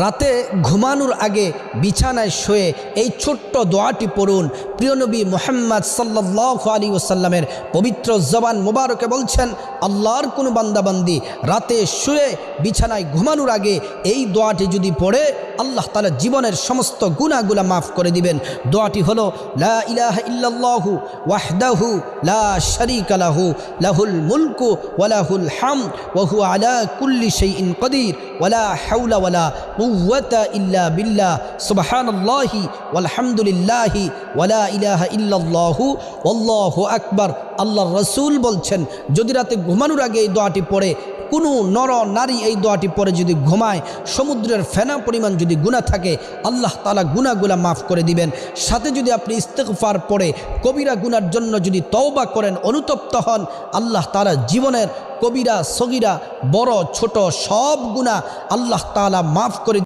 রাতে ঘুমানোর আগে বিছানায় শুয়ে এই ছোট্ট দোয়াটি পড়ুন। প্রিয় নবী মুহাম্মদ সাল্লাল্লাহু আলাইহি ওয়াসাল্লামের পবিত্র জবান মোবারকে বলছেন, আল্লাহর কোনো বান্দাবান্দি রাতে শুয়ে বিছানায় ঘুমানোর আগে এই দোয়াটি যদি পড়ে আল্লাহ তাআলা জীবনের সমস্ত গুনাহগুলো মাফ করে দিবেন। দোয়াটি হলো, লা ইলাহা ইল্লাল্লাহু ওয়াহদাহু লা শারীকা লাহু লাহুল মুলকু ওয়া লাহুল হামদ ওয়া হুয়া আলা কুল্লি শাইইন কাদির ওয়া লা হাওলা ওয়া লা কুওয়াতা ইল্লা বিল্লাহ সুবহানাল্লাহি ওয়ালহামদুলিল্লাহি ওয়া লা ইলাহা ইল্লাল্লাহু ওয়াল্লাহু আকবার। আল্লাহর রাসূল বলছেন, যদি রাতে ঘুমানোর আগে এই দোয়াটি পড়ে কোনো নর নারী এই দোয়াটি পরে যদি ঘুমায়, সমুদ্রের ফেনা পরিমাণ যদি গুনাহ থাকে আল্লাহ তাআলা গুনাহগুলা মাফ করে দিবেন। সাথে যদি আপনি ইস্তেগফার পড়ে কবিরা গুনার জন্য যদি তওবা করেন, অনুতপ্ত হন, আল্লাহ তাআলা জীবনের কবিরা সগীরা বড় ছোট সব গুনাহ আল্লাহ তাআলা মাফ করে